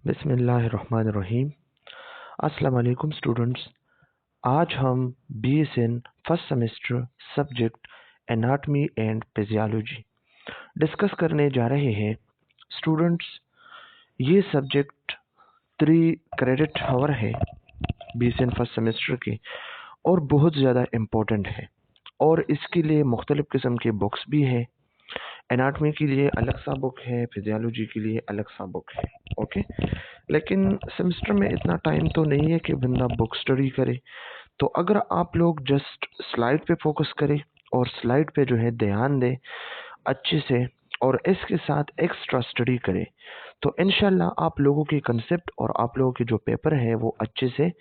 बिस्मिल्लाहिर्रहमानिर्रहीम। अस्सलाम वालेकुम स्टूडेंट्स। आज हम BSN first semester subject anatomy and physiology discuss करने जा रहे हैं। स्टूडेंट्स, ये सब्जेक्ट 3 क्रेडिट हावर है BSN फर्स्ट सेमेस्टर के और बहुत ज़्यादा इम्पोर्टेंट है और इसके लिए मुख्तलिफ़ किस्म के बुक्स भी हैं। एनाटमी के लिए अलग सा बुक है, फिजियोलॉजी के लिए अलग सा बुक है। ओके, लेकिन सेमेस्टर में इतना टाइम तो नहीं है कि बंदा बुक स्टडी करे। तो अगर आप लोग जस्ट स्लाइड पे फोकस करें और स्लाइड पे जो है ध्यान दें अच्छे से और इसके साथ एक्स्ट्रा स्टडी करें तो इंशाल्लाह आप लोगों के कंसेप्ट और आप लोगों के जो पेपर है वो अच्छे से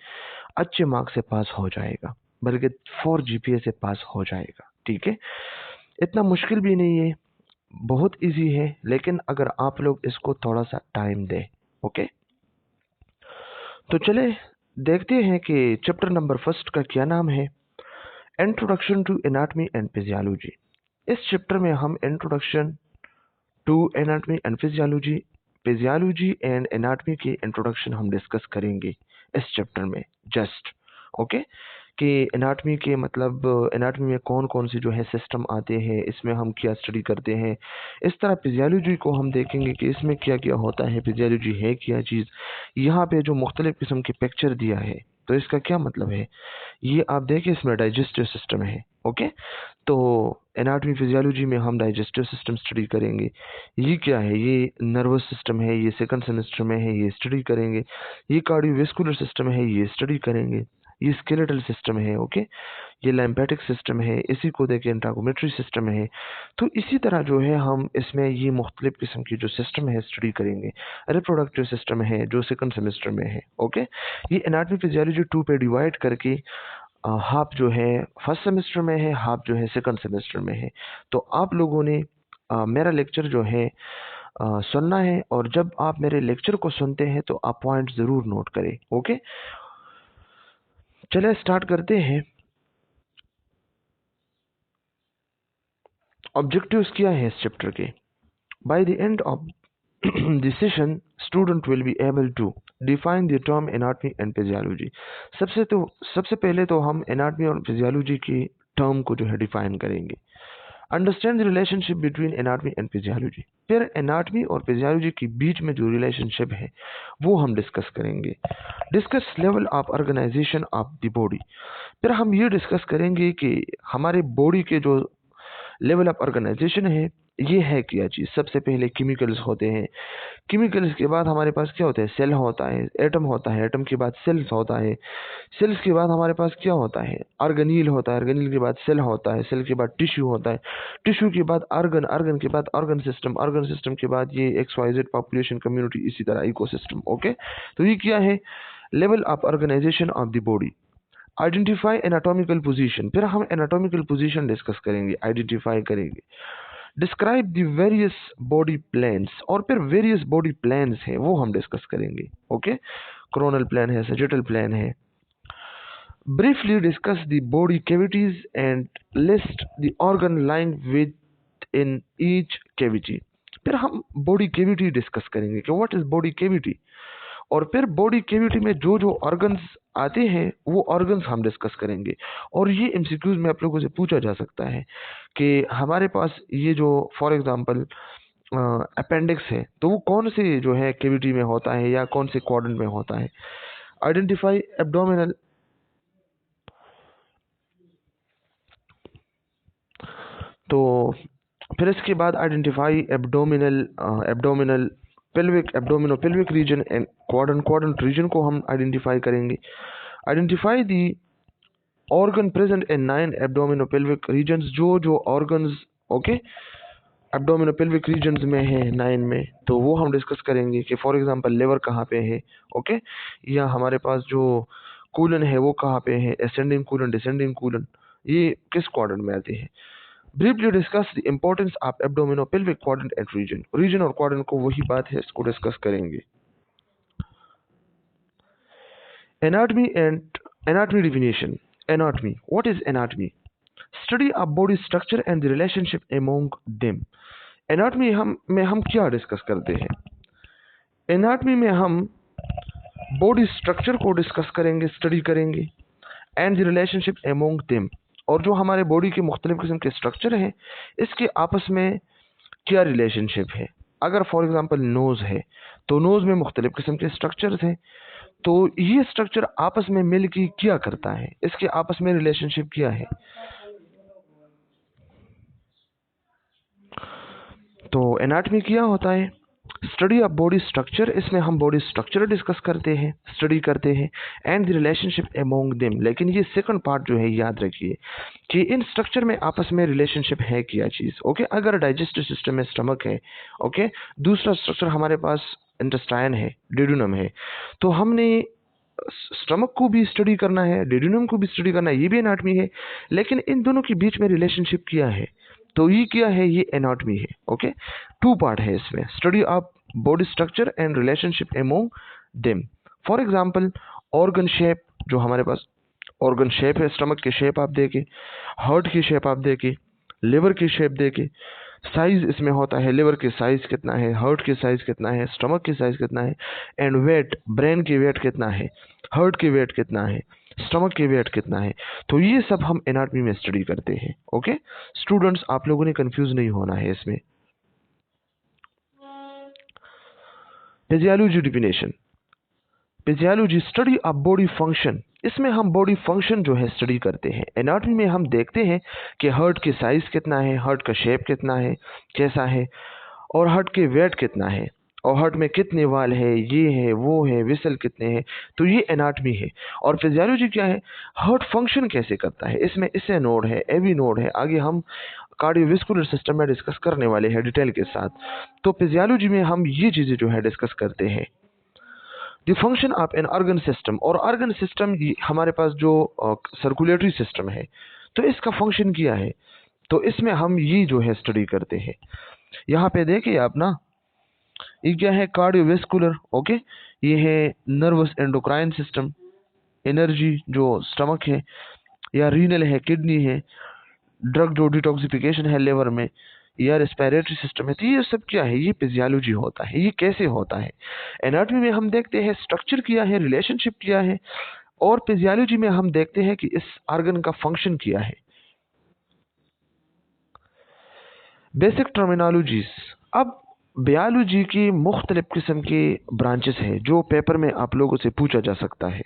अच्छे मार्क्स से पास हो जाएगा, बल्कि 4 GPA से पास हो जाएगा। ठीक है, इतना मुश्किल भी नहीं है, बहुत इजी है, लेकिन अगर आप लोग इसको थोड़ा सा टाइम दें। ओके, तो चले देखते हैं कि चैप्टर नंबर फर्स्ट का क्या नाम है। Introduction to anatomy and physiology. इस चैप्टर में हम introduction to anatomy and physiology, physiology and anatomy की इंट्रोडक्शन हम डिस्कस करेंगे इस चैप्टर में। जस्ट ओके, कि एनाटमी के मतलब एनाटमी में कौन कौन से जो है सिस्टम आते हैं, इसमें हम क्या स्टडी करते हैं। इस तरह फिजियोलॉजी को हम देखेंगे कि इसमें क्या क्या होता है, फिजियोलॉजी है क्या चीज़। यहाँ पे जो मुख्तलिफ़ किस्म के पिक्चर दिया है तो इसका क्या मतलब है, ये आप देखिए, इसमें डाइजेस्टिव सिस्टम है। ओके, तो एनाटॉमी फिजियोलॉजी में हम डाइजेस्टिव सिस्टम स्टडी करेंगे। ये क्या है, ये नर्वस सिस्टम है, ये सेकंड सेमेस्टर में है, ये स्टडी करेंगे। ये कार्डियोवैस्कुलर सिस्टम है, ये स्टडी करेंगे। ये स्केलेटल सिस्टम है। ओके, ये लिम्फेटिक सिस्टम है, इसी को देखें इंट्रागोमेट्री सिस्टम है। तो इसी तरह जो है हम इसमें ये मुख्तलिफ किस्म की जो सिस्टम है स्टडी करेंगे। रिप्रोडक्टिव सिस्टम है जो सेकंड सेमेस्टर में है। ओके, ये एनाटॉमी फिजियोलॉजी 2 पे डिवाइड करके हाफ जो है फर्स्ट सेमेस्टर में है, हाफ जो है सेकंड सेमेस्टर में है। तो आप लोगों ने मेरा लेक्चर जो है सुनना है, और जब आप मेरे लेक्चर को सुनते हैं तो आप पॉइंट ज़रूर नोट करें। ओके, चलिए स्टार्ट करते हैं। ऑब्जेक्टिव्स क्या है इस चैप्टर के। By the end of the session, student will be able to define the term anatomy and physiology। सबसे पहले तो हम एनाटमी और फिजियोलॉजी की टर्म को जो है डिफाइन करेंगे। Understand the relationship between anatomy and physiology. फिर एनाटमी और फिजियोलॉजी के बीच में जो रिलेशनशिप है वो हम डिस्कस करेंगे। Discuss level of organisation of the body. फिर हम ये डिस्कस करेंगे कि हमारे बॉडी के जो लेवल ऑफ ऑर्गेनाइजेशन है ये है क्या चीज़। सबसे पहले केमिकल्स होते हैं, केमिकल्स के बाद हमारे पास क्या होता है, सेल होता है, एटम होता है, एटम के बाद सेल्स होता है, सेल्स के बाद हमारे पास क्या होता है, ऑर्गेनील होता है, ऑर्गेनील के बाद सेल होता है, सेल के बाद टिश्यू होता है, टिश्यू के बाद ऑर्गन, ऑर्गन के बाद ऑर्गन सिस्टम, ऑर्गन सिस्टम के बाद ये XYZ पॉपुलेशन कम्युनिटी, इसी तरह इकोसिस्टम। ओके, तो ये क्या है, level of organisation of the body. Identify anatomical position. फिर हम एनाटॉमिकल पोजीशन डिस्कस करेंगे, आइडेंटिफाई करेंगे। Describe the various body planes, और फिर वेरियस बॉडी प्लान्स हैं वो हम डिस्कस करेंगे। ओके, कोरोनल प्लान है, सजिटल प्लान है। Briefly discuss the body cavities and list the organ lying with in each cavity. फिर हम बॉडी कैविटी डिस्कस करेंगे कि व्हाट इज बॉडी कैविटी, और फिर बॉडी कैविटी में जो जो ऑर्गन्स आते हैं वो ऑर्गन्स हम डिस्कस करेंगे। और ये MCQs में आप लोगों से पूछा जा सकता है कि हमारे पास ये जो फॉर एग्जांपल अपेंडिक्स है तो वो कौन से जो है कैविटी में होता है या कौन से क्वाड्रेंट में होता है। आइडेंटिफाई एब्डोमिनल, तो फिर इसके बाद identify abdominal pelvic, abdomino pelvic region and quadrant region को हम आइडेंटिफाई करेंगे। Identify the organ present in 9 abdomino pelvic regions, जो जो organs okay abdomino pelvic regions में है 9 में, तो वो हम डिस्कस करेंगे कि फॉर एग्जांपल लिवर कहाँ पे है। ओके, या हमारे पास जो कूलन है वो कहाँ पे है, असेंडिंग कूलन, डिसेंडिंग कूलन, ये किस क्वाड्रेंट में आते हैं। Briefly discuss the importance of abdomino pelvic quadrant and region. Region और क्वाड्रेंट को वही बात है, इसको डिस्कस करेंगे। Anatomy and anatomy definition. Anatomy, what is anatomy? Study of body structure and the relationship among them. Anatomy में हम क्या डिस्कस करते हैं। एनाटॉमी में हम बॉडी स्ट्रक्चर को डिस्कस करेंगे, स्टडी करेंगे, and the relationship among them, और जो हमारे बॉडी के मुख्तलिफ किस्म के स्ट्रक्चर हैं इसके आपस में क्या रिलेशनशिप है। अगर फॉर एग्जांपल नोज़ है तो नोज़ में मुख्तलिफ किस्म के स्ट्रक्चर्स हैं, तो ये स्ट्रक्चर आपस में मिल के क्या करता है, इसके आपस में रिलेशनशिप क्या है। तो एनाटॉमी क्या होता है, स्टडी ऑफ बॉडी स्ट्रक्चर, इसमें हम बॉडी स्ट्रक्चर डिस्कस करते हैं, स्टडी करते हैं, and the relationship among them. लेकिन ये सेकंड पार्ट जो है याद रखिए कि इन स्ट्रक्चर में आपस में रिलेशनशिप है क्या चीज़। ओके, अगर डाइजेस्टिव सिस्टम में स्टमक है, ओके, दूसरा स्ट्रक्चर हमारे पास इंटेस्टाइन है, डिडुनम है, तो हमने स्टमक को भी स्टडी करना है, डिडुनम को भी स्टडी करना है, ये भी एनाटॉमी है, लेकिन इन दोनों के बीच में रिलेशनशिप क्या है, तो ये क्या है, ये एनाटॉमी है। ओके, टू पार्ट है इसमें, study of body structure and relationship among them. For example organ shape, जो हमारे पास ऑर्गन शेप है, स्टमक की शेप आप देखें, हार्ट की शेप आप देखें, लिवर की शेप देखें, साइज इसमें होता है, लिवर की साइज कितना है, हार्ट की साइज कितना है, स्टमक की साइज कितना है, एंड वेट, ब्रेन की वेट कितना है, हार्ट की वेट कितना है, स्टमक की वेट कितना है। तो ये सब हम एनाटॉमी में स्टडी करते हैं। ओके स्टूडेंट्स, आप लोगों ने कंफ्यूज नहीं होना है इसमें। Physiology definition, physiology study of body function, इसमें हम बॉडी फंक्शन जो है स्टडी करते हैं। एनाटॉमी में हम देखते हैं कि हार्ट की साइज कितना है, हार्ट का शेप कितना है, कैसा है, और हार्ट के वेट कितना है, और हार्ट में कितने वाल है, ये है वो है, विसल कितने हैं, तो ये एनाटॉमी है। और फिजियोलॉजी क्या है, हार्ट फंक्शन कैसे करता है, इसमें इससे नोड है, एवी नोड है, आगे हम कार्डियोवैस्कुलर सिस्टम में डिस्कस करने वाले हैं डिटेल के साथ। तो फिजियोलॉजी में हम ये चीज़ें जो है डिस्कस करते हैं। The function of an organ system, और ऑर्गन सिस्टम हमारे पास जो सर्कुलेटरी सिस्टम है, तो इसका फंक्शन क्या है, तो इसमें हम ये जो है स्टडी करते हैं। यहाँ पे देखिए आप ना, ये क्या है, कार्डियोवैस्कुलर, ओके, ये है नर्वस एंडोक्राइन सिस्टम, एनर्जी जो स्टमक है, या रीनल है, किडनी है, ड्रग जो डिटॉक्सिफिकेशन है लिवर में, या रेस्पिरेटरी सिस्टम है। तो ये सब क्या है, ये फिजियोलॉजी होता है, ये कैसे होता है। एनाटॉमी में हम देखते हैं स्ट्रक्चर क्या है, रिलेशनशिप क्या है, और फिजियोलॉजी में हम देखते हैं कि इस ऑर्गन का फंक्शन क्या है। बेसिक टर्मिनोलॉजीज, अब बायोलॉजी की मुख्तलिफ किस्म के ब्रांचेस हैं जो पेपर में आप लोगों से पूछा जा सकता है।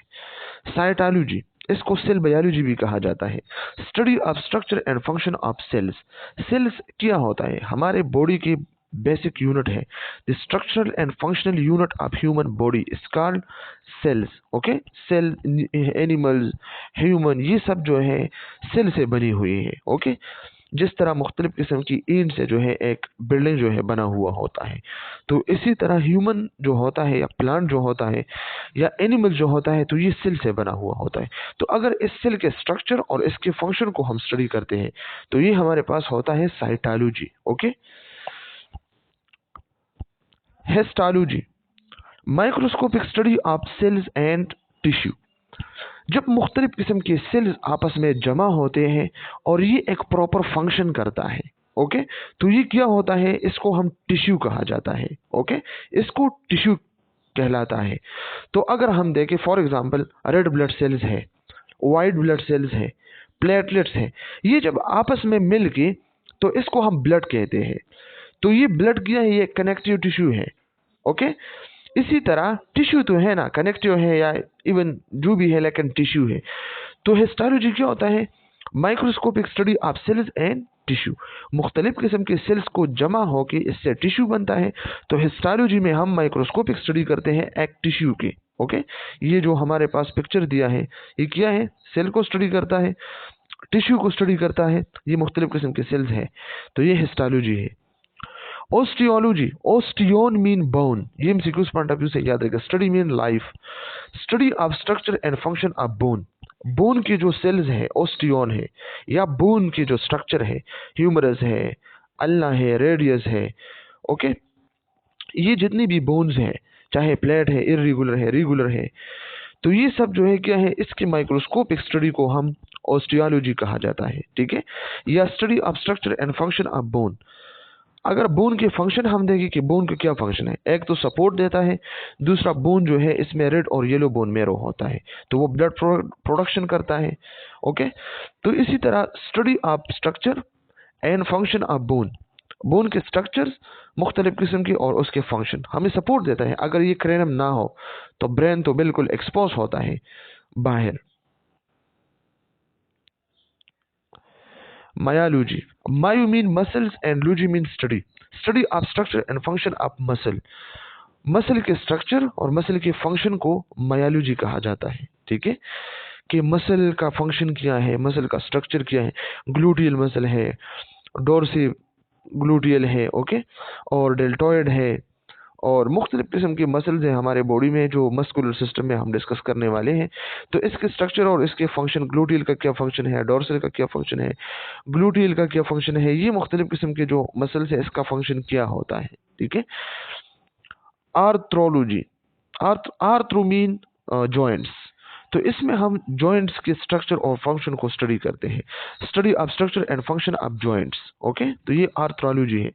साइटोलॉजी, इसको सेल बायोलॉजी भी कहा जाता है, study of structure and function of cells. Cells क्या होता है, हमारे बॉडी की बेसिक यूनिट है, the structural and functional unit of human body is called cells. Okay, cell, animals, human, ये सब जो है सेल से बनी हुई है। ओके, जिस तरह मुख्तलिफ किस्म की ईंट से जो है एक बिल्डिंग जो है बना हुआ होता है, तो इसी तरह ह्यूमन जो होता है, या प्लांट जो होता है, या एनिमल जो होता है, तो ये सेल से बना हुआ होता है। तो अगर इस सेल के स्ट्रक्चर और इसके फंक्शन को हम स्टडी करते हैं तो ये हमारे पास होता है cytology. Okay, histology, microscopic study of cells and tissue. जब मुख्तलिफ किस्म के सेल्स आपस में जमा होते हैं और ये एक प्रॉपर फंक्शन करता है, ओके, तो ये क्या होता है, इसको हम टिश्यू कहा जाता है। ओके, इसको टिश्यू कहलाता है। तो अगर हम देखें for example red blood cells है, वाइट ब्लड सेल्स है, प्लेटलेट्स है, ये जब आपस में मिल के तो इसको हम ब्लड कहते हैं। तो ये ब्लड क्या है, ये कनेक्टिव टिश्यू है। ओके, इसी तरह टिश्यू तो है ना, कनेक्टिव है या इवन जो भी है, लेकिन टिश्यू है। तो हिस्टोलॉजी क्या होता है, microscopic study of cells and tissue, मुख्तलिफ किस्म के सेल्स को जमा होकर इससे टिश्यू बनता है। तो हिस्टोलॉजी में हम माइक्रोस्कोपिक स्टडी करते हैं एक टिश्यू की। ओके, ये जो हमारे पास पिक्चर दिया है, ये क्या है, सेल को स्टडी करता है, टिश्यू को स्टडी करता है, ये मुख्तलिफ किस्म के सेल्स है, तो ये हिस्टोलॉजी है। ओस्टियोलॉजी, ओस्टियोन मीन बोन, ये एमसीक्यूज पॉइंट ऑफ व्यू से याद रखेगा। Study mean life, study of structure and function of bone, bone के जो सेल्स है ओस्टियोन है, या बोन के जो स्ट्रक्चर है, ह्यूमरस है, अल्ना है, रेडियस है। ओके, ये जितनी भी बोन्स हैं, चाहे प्लेट है, इरेगुलर है, रेगुलर है, तो ये सब जो है क्या है, इसके माइक्रोस्कोपिक स्टडी को हम ओस्टियोलॉजी कहा जाता है। ठीक है, या study of structure and function of bone. अगर बोन के फंक्शन हम देखें कि बोन का क्या फंक्शन है, एक तो सपोर्ट देता है, दूसरा बोन जो है इसमें रेड और येलो बोन मैरो होता है, तो वो ब्लड प्रोडक्शन करता है। ओके, तो इसी तरह study of structure and function of bone, bone के स्ट्रक्चर्स मुख्तलिफ किस्म की और उसके फंक्शन हमें सपोर्ट देता है। अगर ये क्रेनियम ना हो तो ब्रेन तो बिल्कुल एक्सपोज होता है बाहर। Myology, myo mean muscles and logy mean study, study of structure and function of muscle, muscle के स्ट्रक्चर और मसल के फंक्शन को मायोलॉजी कहा जाता है। ठीक है, कि मसल का फंक्शन क्या है, मसल का स्ट्रक्चर क्या है, ग्लूटियल मसल है, डोर्सी ग्लूटियल है, ओके, और डेल्टॉयड है, और मुख्तलिफ किस्म के मसल्स हैं हमारे बॉडी में जो मस्कुलर सिस्टम में हम डिस्कस करने वाले हैं। तो इसके स्ट्रक्चर और इसके फंक्शन, ग्लूटियल का क्या फंक्शन है, डोर्सल का क्या फंक्शन है, ग्लूटियल का क्या फंक्शन है, ये मुख्तलिफ किस्म के जो मसल्स है इसका फंक्शन क्या होता है। ठीक है, आर्थ्रोलॉजी, आर्थ्रो मीन जॉइंट्स, तो इसमें हम जॉइंट्स के स्ट्रक्चर और फंक्शन को स्टडी करते हैं, study of structure and function of joints. Okay, तो ये आर्थ्रोलॉजी है।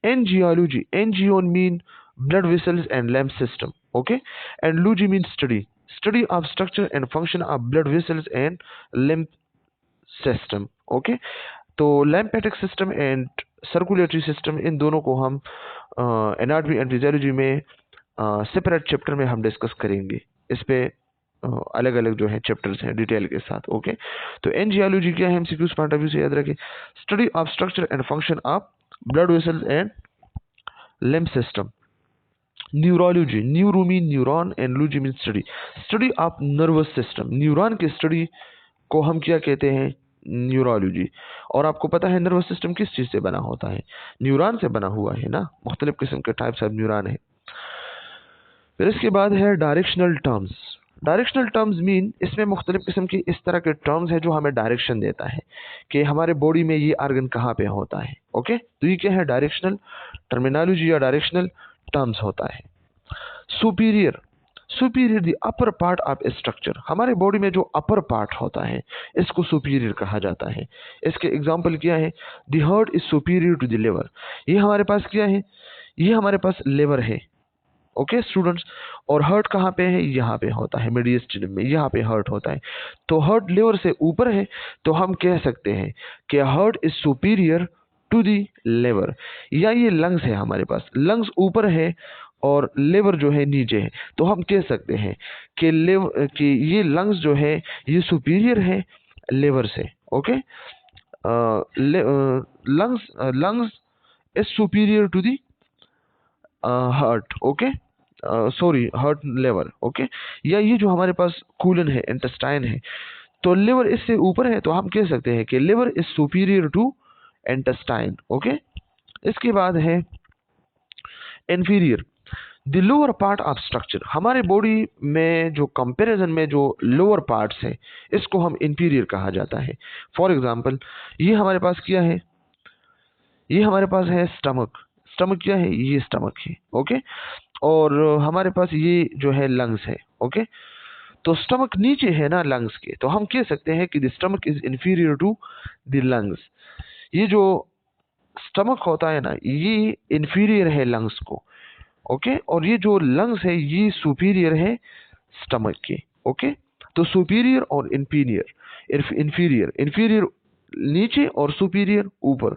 Angiology, angion mean blood vessels and lymph system, okay, and logy means study of structure and function of blood vessels and lymph system, okay। तो lymphatic system and circulatory system, इन दोनों को हम anatomy and physiology में separate chapter में हम discuss करेंगे। इस पे अलग अलग जो है चैप्टर्स हैं डिटेल के साथ। ओके, तो एंजियोलॉजी क्या है, एमसीक्यूज पॉइंट ऑफ व्यू से याद रखें, study of structure and function of blood vessels and lymph system। Neurology, neuro mean neuron and logy mean study, study of nervous system, neuron की study को हम क्या कहते हैं, न्यूरोलॉजी। और आपको पता है नर्वस सिस्टम किस चीज से बना होता है, न्यूरॉन से बना हुआ है ना, मुख्तलिफ किस्म के टाइप्स ऑफ न्यूरॉन है। फिर इसके बाद है directional terms, directional terms mean इसमें मुख्तलिफ किस्म की इस तरह के टर्म्स है जो हमें डायरेक्शन देता है कि हमारे बॉडी में ये आर्गन कहाँ पे होता है। ओके, तो ये क्या है, डायरेक्शनल टर्मिनोलॉजी या डायरेक्शनल टर्म्स होता है। Superior, superior the upper part of structure, हमारे बॉडी में जो अपर पार्ट होता है इसको सुपीरियर कहा जाता है। इसके एग्जांपल क्या है, the heart is superior to the liver, ये हमारे पास क्या है, ये हमारे पास लिवर है। ओके स्टूडेंट्स, और हार्ट कहाँ पे है, यहाँ पे होता है मीडियस्टिनम में, यहाँ पे हार्ट होता है। तो हार्ट लिवर से ऊपर है, तो हम कह सकते हैं कि heart is superior to the liver. या ये लंग्स है, हमारे पास लंग्स ऊपर है और लिवर जो है नीचे है, तो हम कह सकते हैं कि ये लंग्स जो है ये सुपीरियर है लिवर से। Okay, lungs is superior to the heart. Okay, sorry, heart liver. Okay, या ये जो हमारे पास कूलन है, इंटेस्टाइन है, तो लिवर इससे ऊपर है, तो हम कह सकते हैं कि liver is superior to intestine. Okay, इसके बाद है inferior, the lower part of structure, हमारे बॉडी में जो कंपैरिजन में जो लोअर पार्ट्स है इसको हम इंफीरियर कहा जाता है। फॉर एग्जांपल, ये हमारे पास क्या है, ये हमारे पास है स्टमक, स्टमक क्या है, ये स्टमक है। ओके, और हमारे पास ये जो है लंग्स है। ओके, तो स्टमक नीचे है ना लंग्स के, तो हम कह सकते हैं कि the stomach is inferior to the lungs. ये जो स्टमक होता है ना ये इंफीरियर है लंग्स को। ओके, और ये जो लंग्स है ये सुपीरियर है स्टमक के। ओके, तो सुपीरियर और इंफीरियर, इंफीरियर इंफीरियर नीचे और सुपीरियर ऊपर।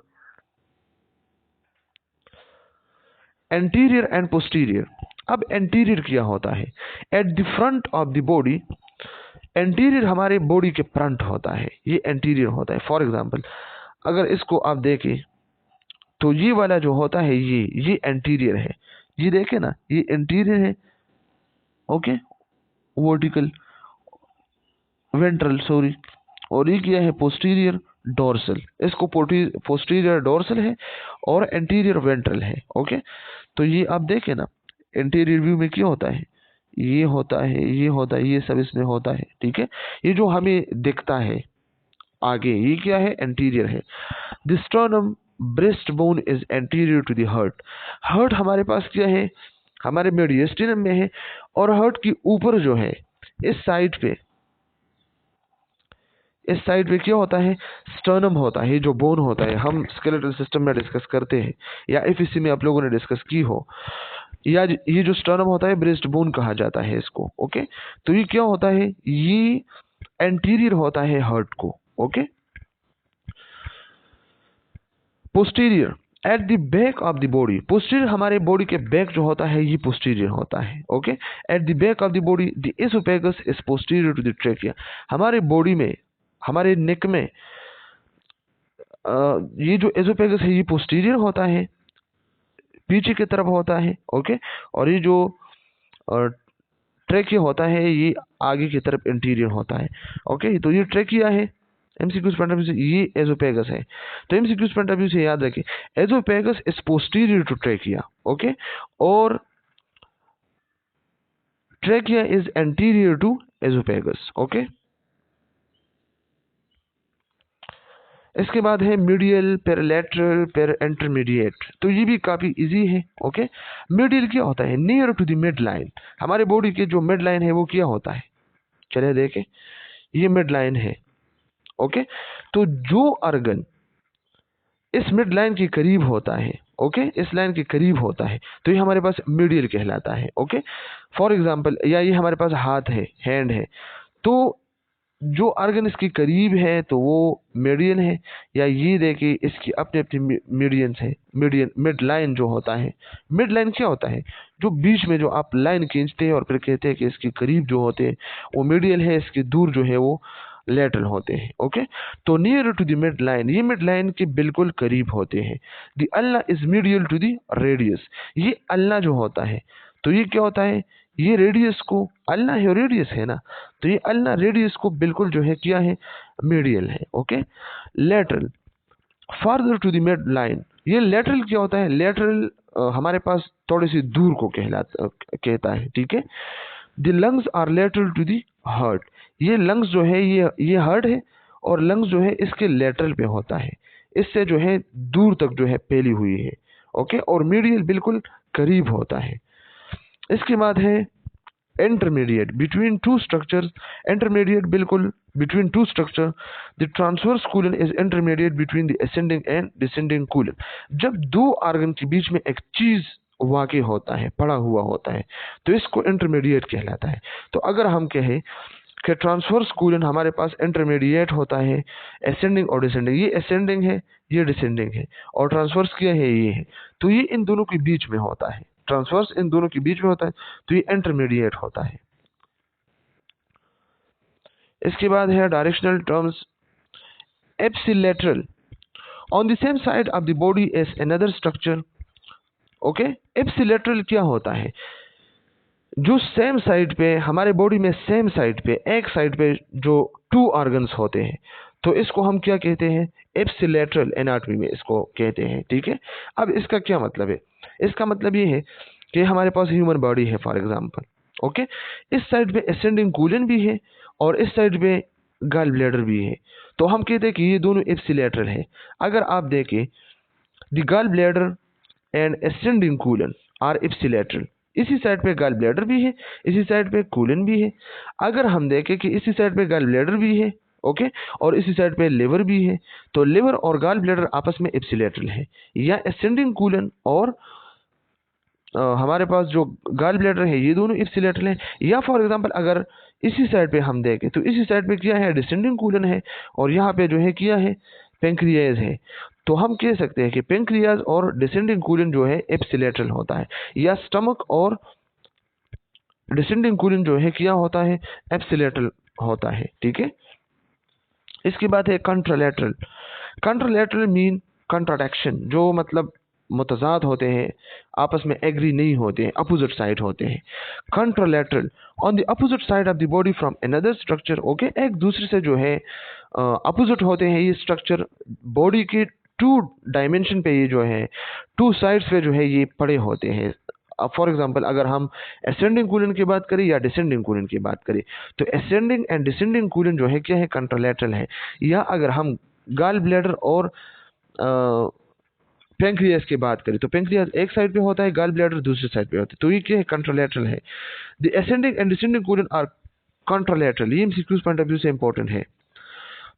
एंटीरियर एंड पोस्टीरियर, अब एंटीरियर क्या होता है, at the front of the body, anterior हमारे बॉडी के फ्रंट होता है, ये एंटीरियर होता है। फॉर एग्जांपल, अगर इसको आप देखें तो ये वाला जो होता है ये एंटीरियर है, ये देखे ना ये एंटीरियर है। ओके, वर्टिकल वेंट्रल सॉरी, और ये क्या है, पोस्टीरियर डोर्सल, इसको पोस्टीरियर डोर्सल है और एंटीरियर वेंट्रल है। ओके, तो ये आप देखें ना इंटीरियर व्यू में क्या होता है, ये होता है, ये होता है, ये सब इसमें होता है। ठीक है, ये जो हमें दिखता है आगे ये क्या है, एंटीरियर है। The sternum breast bone is anterior to the heart, heart हमारे पास क्या है, हमारे मीडियस्टिनम में है, और हार्ट की ऊपर जो है इस साइड पे इस साइड पे क्या होता है, स्टर्नम होता है, जो बोन होता है, हम स्केलेटल सिस्टम में डिस्कस करते हैं या एफईसी में आप लोगों ने डिस्कस की हो, या ये जो स्टर्नम होता है ब्रेस्ट बोन कहा जाता है इसको। ओके, तो ये क्या होता है, ये एंटीरियर होता है हार्ट को। Okay, posterior at the back of the body, posterior हमारे बॉडी के बैक जो होता है ये पोस्टीरियर होता है। Okay, at the back of the body the oesophagus is posterior to the trachea, हमारे बॉडी में, हमारे नेक में ये जो एसोफेगस है ये पोस्टीरियर होता है, पीछे की तरफ होता है। ओके, और ये जो ट्रेकिया होता है ये आगे की तरफ इंटीरियर होता है। ओके, तो ये ट्रेकिया है, एमसीक्यूज पॉइंट ऑफ व्यू से ये एजोपेगस है। तो एमसीक्यूज पॉइंट ऑफ व्यू से याद रखें, oesophagus is posterior to trachea. Okay, और trachea is anterior to oesophagus. Okay, इसके बाद है मीडियल, पेरिलेटरल, इंटरमीडिएट, तो ये भी काफी इजी है। ओके, मीडियल क्या होता है, near to the mid line, हमारे बॉडी के जो मिड लाइन है वो क्या होता है, चलिए देखें, ये मिड लाइन है। ओके, तो जो ऑर्गन इस मिड लाइन के करीब होता है, ओके, इस लाइन के करीब होता है, तो ये हमारे पास मीडियल कहलाता है। ओके, फॉर एग्जांपल, या ये हमारे पास हाथ है, हैंड है, तो जो ऑर्गन इसके करीब है तो वो मीडियन है, या ये देखिए इसकी अपनी अपनी मीडियंस है। मीडियन, मिड लाइन जो होता है, मिड लाइन क्या होता है, जो बीच में जो आप लाइन खींचते हैं और फिर कहते हैं कि इसके करीब जो होते हैं वो मीडियल है, इसके दूर जो है वो लेटरल होते हैं। ओके, तो near to the mid line, ये मिड लाइन के बिल्कुल करीब होते हैं। The ulna is medial to the radius, ये अल्ना जो होता है, तो ये क्या होता है, ये रेडियस को, अल्ना है रेडियस है ना, तो ये अल्ना रेडियस को बिल्कुल जो है क्या है, मीडियल है। Okay, lateral farther to the mid line, ये लेटरल क्या होता है, लेटरल हमारे पास थोड़ी सी दूर को कहता है। ठीक है, the lungs are lateral to the heart, ये लंग्स जो है ये हार्ट है, और लंग्स जो है इसके लेटरल पे होता है, इससे जो है दूर तक जो है फैली हुई है। ओके, और मीडियल बिल्कुल करीब होता है। इसके बाद है intermediate between two structures, intermediate बिल्कुल between two structure, the transverse colon is intermediate between the ascending and descending colon, जब दो ऑर्गन के बीच में एक चीज वाक़ होता है, पड़ा हुआ होता है, तो इसको इंटरमीडिएट कहलाता है। तो अगर हम कहें कि ट्रांसवर्स कूलन हमारे पास इंटरमीडिएट होता है असेंडिंग और डिसेंडिंग, ये असेंडिंग है, ये डिसेंडिंग है, और ट्रांसवर्स क्या है, ये है, तो ये इन दोनों के बीच में होता है, ट्रांसवर्स इन दोनों के बीच में होता है, तो ये इंटरमीडिएट होता है। इसके बाद है directional terms, ipsilateral on the same side of the body as another structure. Okay, ipsilateral क्या होता है, जो सेम साइड पे, हमारे बॉडी में सेम साइड पे, एक साइड पे जो टू ऑर्गन्स होते हैं, तो इसको हम क्या कहते हैं, एप्सिलेटरल एनाटॉमी में इसको कहते हैं। ठीक है, अब इसका क्या मतलब है, इसका मतलब ये है कि हमारे पास ह्यूमन बॉडी है फॉर एग्जांपल। ओके, इस साइड पे असेंडिंग कूलन भी है और इस साइड पे गॉल ब्लैडर भी है, तो हम कहते हैं कि ये दोनों एप्सिलेटरल है। अगर आप देखें, the gall bladder and ascending colon are ipsilateral, इसी साइड पे गॉल ब्लैडर भी है, इसी साइड पे कूलन भी है। अगर हम देखें कि इसी साइड पे गॉल ब्लैडर भी है, ओके, और इसी साइड पे लिवर भी है, तो लिवर और गॉल ब्लैडर आपस में एप्सिलेटरल है, या असेंडिंग कूलन और हमारे पास जो गॉल ब्लैडर है ये दोनों एप्सिलेटरल है। या फॉर एग्जांपल अगर इसी साइड पे हम देखें तो इसी साइड पे क्या है, डिसेंडिंग कूलन है, और यहाँ पे जो है क्या है, पेंक्रियाज है, तो हम कह सकते हैं कि पेंक्रियाज और डिसेंडिंग कूलन जो है एप्सिलेटरल होता है, या स्टमक और डिसेंडिंग कूलन जो है क्या होता है, एप्सिलेटरल होता है। ठीक है, इसके बाद है कंट्रालेटरल, कंट्रालेटरल मीन कंट्राडिक्शन, जो मतलब मुतजाद होते हैं, आपस में एग्री नहीं होते हैं, अपोजिट साइड होते हैं। Contralateral on the opposite side of the body from another structure. Okay, एक दूसरे से जो है अपोजिट होते हैं ये स्ट्रक्चर, बॉडी के टू डायमेंशन पे, ये जो है टू साइड्स पे जो है ये पड़े होते हैं। फॉर एग्जांपल अगर हम असेंडिंग कूलन की बात करें या डिसेंडिंग कूलन की बात करें, तो असेंडिंग एंड डिसेंडिंग कूलन जो है क्या है, कंट्रालेटरल है। या अगर हम गॉल ब्लैडर और पेंक्रियास की बात करें, तो पेंक्रियास एक साइड पे होता है, गॉल ब्लैडर दूसरी साइड पे होता है, तो ये क्या है, कंट्रालेटरल है। The ascending and descending colon are contralateral, ये एमसीक्यूज पॉइंट ऑफ व्यू से इंपॉर्टेंट है।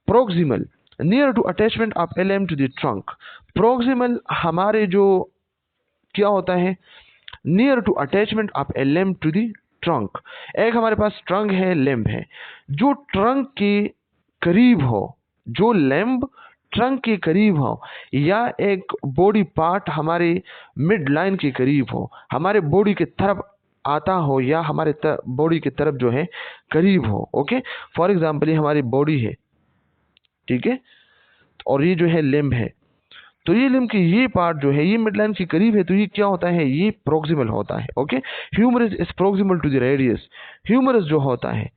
Proximal near to attachment of LM to the trunk. Proximal हमारे जो क्या होता है, near to attachment of LM to the trunk. एक हमारे पास ट्रंक है, लिम्ब है, जो ट्रंक के करीब हो, जो लिम्ब ट्रंक के करीब हो, या एक बॉडी पार्ट हमारे मिड लाइन के करीब हो, हमारे बॉडी के तरफ आता हो, या हमारे बॉडी की तरफ जो है करीब हो। ओके, फॉर एग्जांपल ये हमारी बॉडी है, ठीक है, और ये जो है लिम्ब है, तो ये लिम्ब की ये पार्ट जो है ये मिड लाइन के करीब है, तो ये क्या होता है, ये प्रोक्सिमल होता है। Okay, humerus is proximal to the radius. Humerus जो होता है,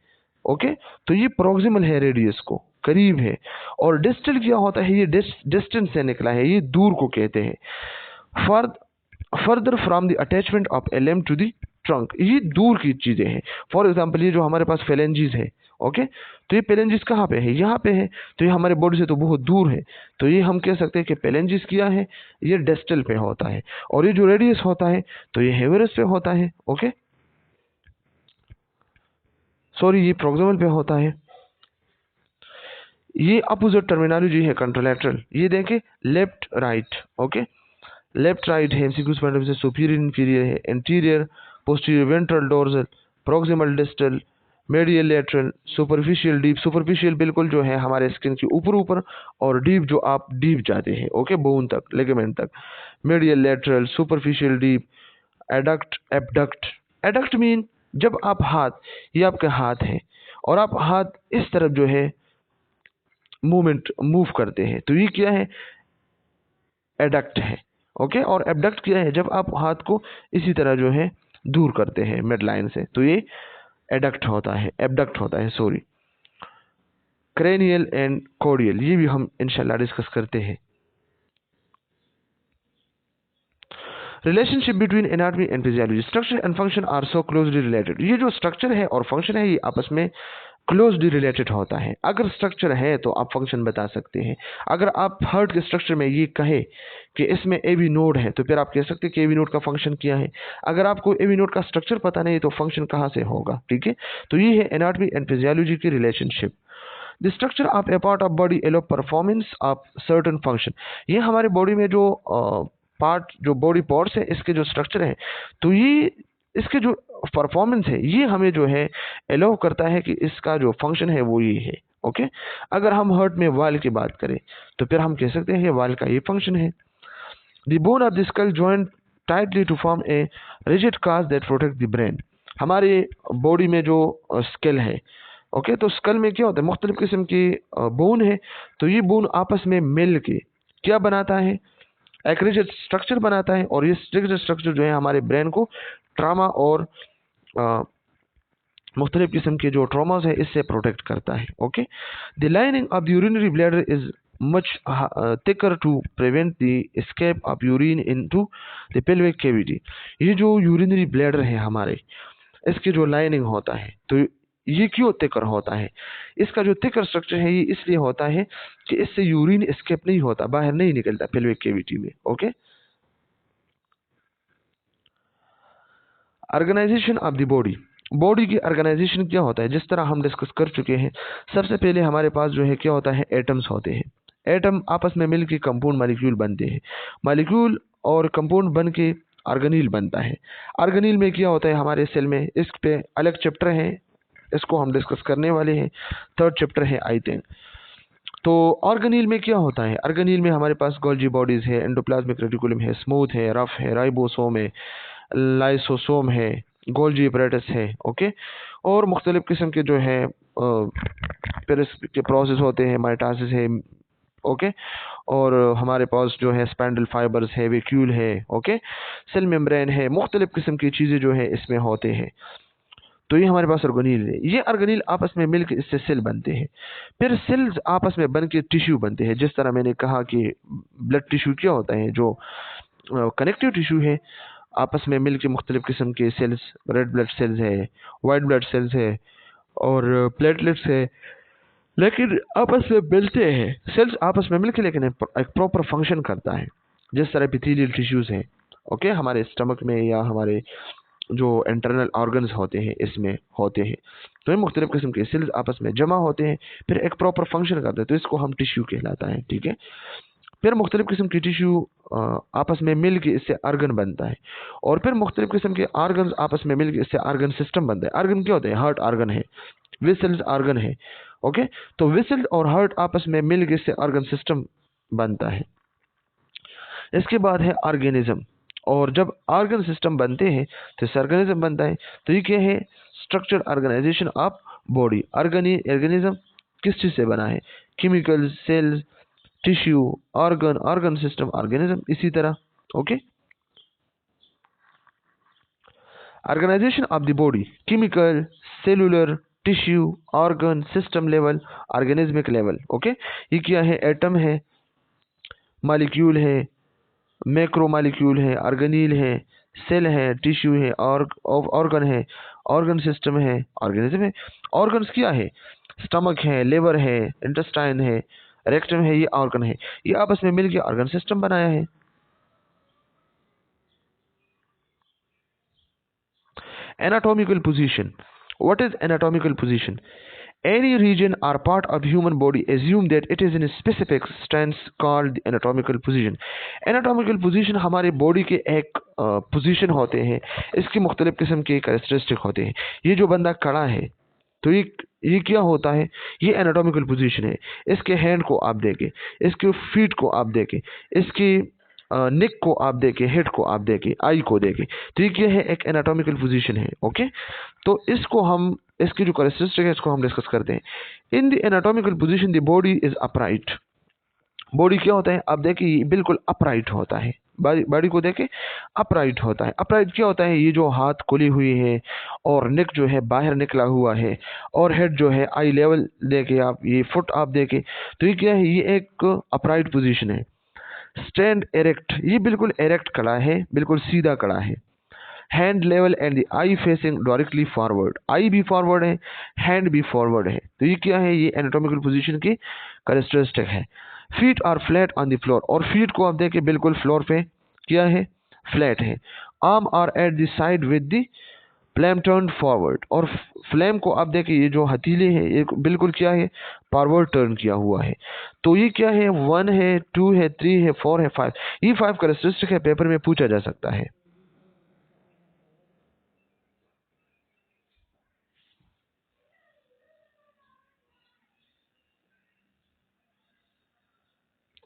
ओके, तो ये प्रोक्सिमल है, रेडियस को करीब है। और डिस्टल क्या होता है, ये डिस्टेंस से निकला है, ये दूर को कहते हैं। Further from the attachment of LM to the trunk, ये दूर की चीजें हैं। फॉर एग्जांपल ये जो हमारे पास फेलेंजिस है, ओके, तो ये पेलेंजिस कहाँ पे है, यहाँ पे है, तो ये हमारे बॉडी से तो बहुत दूर है, तो ये हम कह सकते हैं कि पेलेंजिस क्या है, ये डिस्टल पे होता है। और ये जो रेडियस होता है तो ये ह्यूमरस पे होता है। ओके, सॉरी, ये प्रोक्सिमल पे होता है। ये अपोजिट टर्मिनोलॉजी है कंट्रोलैटरल। ये देखें, left right, okay, left right है, एमसीक्यूज पॉइंट ऑफ व्यू से सुपीरियर इंफीरियर है, interior posterior ventral dorsal, proximal distal, medial lateral, superficial deep. Superficial बिल्कुल जो है हमारे स्किन के ऊपर ऊपर, और डीप जो आप डीप जाते हैं, ओके, बोन तक, लिगामेंट तक। Medial lateral, superficial deep, adduct, abduct. Adduct mean जब आप हाथ, ये आपका हाथ है और आप हाथ इस तरफ जो है मूव करते हैं, तो ये क्या है, एडक्ट है। ओके, और एबडक्ट क्या है, जब आप हाथ को इसी तरह जो है दूर करते हैं मिड लाइन से, तो ये एडक्ट होता है, एबडक्ट होता है, सॉरी। क्रेनियल एंड कोडियल, ये भी हम इंशाल्लाह डिस्कस करते हैं। Relationship between anatomy and physiology, structure and function are so closely related. ये जो स्ट्रक्चर है और फंक्शन है, ये आपस में क्लोजली रिलेटेड होता है। अगर स्ट्रक्चर है तो आप फंक्शन बता सकते हैं। अगर आप हार्ट के स्ट्रक्चर में ये कहे कि इसमें एवी नोड है, तो फिर आप कह सकते हैं कि एवी नोड का फंक्शन क्या है। अगर आपको एवी नोड का स्ट्रक्चर पता नहीं तो फंक्शन कहाँ से होगा, ठीक है। तो ये है एनाटॉमी एंड फिजियोलॉजी की relationship. The structure of a part of body allow performance of certain function. ये हमारे बॉडी में जो पार्ट, जो बॉडी पार्ट्स है, इसके जो स्ट्रक्चर है, तो ये इसके जो परफॉर्मेंस है, ये हमें जो है एलो करता है कि इसका जो फंक्शन है वो ये है। ओके, अगर हम हार्ट में वाल की बात करें तो फिर हम कह सकते हैं वाल का ये फंक्शन है। The bone of the skull joint tightly to form a rigid cast that protect the brain. हमारे बॉडी में जो स्कल है, ओके, तो स्कल में क्या होता है, मुख्तलिफ किस्म की बोन है, तो ये बोन आपस में मिल के क्या बनाता है, एक रिजिड स्ट्रक्चर बनाता है, और ये रिजिड स्ट्रक्चर जो है हमारे ब्रेन को ट्रामा और मुख्तलिफ किस्म के जो ट्रॉमास है इससे प्रोटेक्ट करता है। Okay, the lining of the urinary bladder is much thicker to prevent the escape of urine into the pelvic cavity। ये जो यूरिनरी ब्लैडर है हमारे, इसके जो लाइनिंग होता है, तो ये क्यों थिकर होता है, इसका जो थिकर स्ट्रक्चर है ये इसलिए होता है कि इससे यूरिन एस्केप नहीं होता, बाहर नहीं निकलता पेल्विक कैविटी में। Okay, organisation of the body. Body की ऑर्गेनाइजेशन क्या होता है, जिस तरह हम डिस्कस कर चुके हैं। सबसे पहले हमारे पास जो है क्या होता है, एटम्स होते हैं। एटम आपस में मिलकर कंपाउंड मॉलिक्यूल बनते हैं। मॉलिक्यूल और कंपाउंड बन के ऑर्गेनील बनता है। ऑर्गेनील में क्या होता है हमारे सेल में, इस पे अलग चैप्टर है, इसको हम डिस्कस करने वाले हैं, 3rd चैप्टर है आई थिंक। तो ऑर्गेनील में क्या होता है, ऑर्गेनील में हमारे पास गोल्जी बॉडीज है, एंडोप्लाज्मिक रेटिकुलम है, स्मूथ है, रफ है, राइबोसोम है, लाइसोसोम है, गोल्जी अपरेटस है। ओके, और मुख्तलिफ किस्म के जो है के प्रोसेस होते हैं, माइटासिस है। ओके, और हमारे पास जो है स्पैंडल फाइबर्स है, वेक्यूल है, ओके, सेल मेम्ब्रेन है, मुख्तलिफ किस्म की चीज़ें जो है इसमें होते हैं। तो ये हमारे पास ऑर्गेनील है। ये ऑर्गेनील आपस में मिलकर इससे सेल बनते हैं। फिर सेल्स आपस में बन के टिश्यू बनते हैं। जिस तरह मैंने कहा कि ब्लड टिश्यू क्या होता है, जो कनेक्टिव टिश्यू है, आपस में मिलकर मुख्तलिफ किस्म के सेल्स, रेड ब्लड सेल्स है, वाइट ब्लड सेल्स है, और प्लेटलेट्स है, लेकिन आपस में मिलते हैं सेल्स आपस में मिलकर, लेकिन एक प्रॉपर फंक्शन करता है। जिस तरह एपिथेलियल टिश्यूज हैं, ओके, हमारे स्टमक में या हमारे जो इंटरनल ऑर्गन्स होते हैं इसमें होते हैं। तो ये मुख्तलिफ किस्म के सेल्स आपस में जमा होते हैं, फिर एक प्रॉपर फंक्शन करते हैं, तो इसको हम टिश्यू कहलाता है। ठीक है, फिर मुख्तलिफ किस्म की टिश्यू आपस में मिल के इससे आर्गन बनता है, और फिर मुख्तलिफ किस्म के आर्गन आपस में मिल के इससे आर्गन सिस्टम बनता है। आर्गन क्या होते हैं? हार्ट आर्गन है, विसल्स आर्गन है। ओके, तो विसल और हार्ट आपस में मिल के इससे आर्गन सिस्टम बनता है। इसके बाद है ऑर्गेनिज्म, और जब ऑर्गन सिस्टम बनते हैं तो ऑर्गेनिज्म बनता है। तो ये क्या है? Structured organisation of body. Organism किस चीज से बना है? Chemical, cells, tissue, organ, organ system, organism, इसी तरह। Okay, organisation of the body, chemical, cellular, tissue, organ, system level, organismic level. Okay, ये क्या है? एटम है, मॉलिक्यूल है, मैक्रो मॉलिक्यूल है, ऑर्गेनील है, सेल है, टिश्यू है, ऑर्गन है, ऑर्गन सिस्टम है, ऑर्गेनिज्म है। ऑर्गन्स क्या है? स्टमक है, लिवर है, इंटेस्टाइन है, रेक्टम है, ये ऑर्गन है। ये आपस में मिलकर ऑर्गन सिस्टम बनाया है। Anatomical position. What is anatomical position? Any region or part of human body, assume that it is in a specific stance called the anatomical position. Anatomical position हमारे बॉडी के एक पोजीशन होते हैं, इसकी मुख्तलिफ किस्म के कैरेक्टरिस्टिक होते हैं। ये जो बंदा खड़ा है, तो ये क्या होता है? ये एनाटॉमिकल पोजीशन है। इसके हैंड को आप देखें, इसके फीट को आप देखें, इसकी नेक को आप देखें, हेड को आप देखें, आई को देखें, तो ये क्या है? एक एनाटॉमिकल पोजीशन है। ओके, तो इसको हम, इसकी जो कैरेक्टरिस्टिक है इसको हम डिस्कस करते हैं। In the anatomical position the body is upright. Body क्या होता है? आप देखिए, बिल्कुल अपराइट होता है। बॉडी को देखे, अपराइट होता है। अपराइट क्या होता है? ये जो हाथ खुली हुई है और नेक जो है बाहर निकला हुआ है, और हेड जो है आई लेवल देखे आप, ये फुट आप देखे, तो ये क्या है? ये एक अपराइट पोजीशन है। स्टैंड एरेक्ट, ये बिल्कुल एरेक्ट खड़ा है, बिल्कुल सीधा खड़ा है। Hand level and the eye facing directly forward, eye भी फॉरवर्ड है, हैंड भी फॉरवर्ड है। तो ये क्या है? ये एनाटॉमिकल पोजीशन की कैरेक्टरिस्टिक है। Feet are flat on the floor, और फीट को आप देखें बिल्कुल फ्लोर पे क्या है? फ्लैट है। Arm are at the side with the palm turn forward, और फ्लैम को आप देखें, ये जो हथीले है ये बिल्कुल क्या है? फॉरवर्ड टर्न किया हुआ है। तो ये क्या है? 1 है, 2 है, 3 है, 4 है, 5। ये 5 कैरेक्टरिस्टिक है, पेपर में पूछा जा सकता है।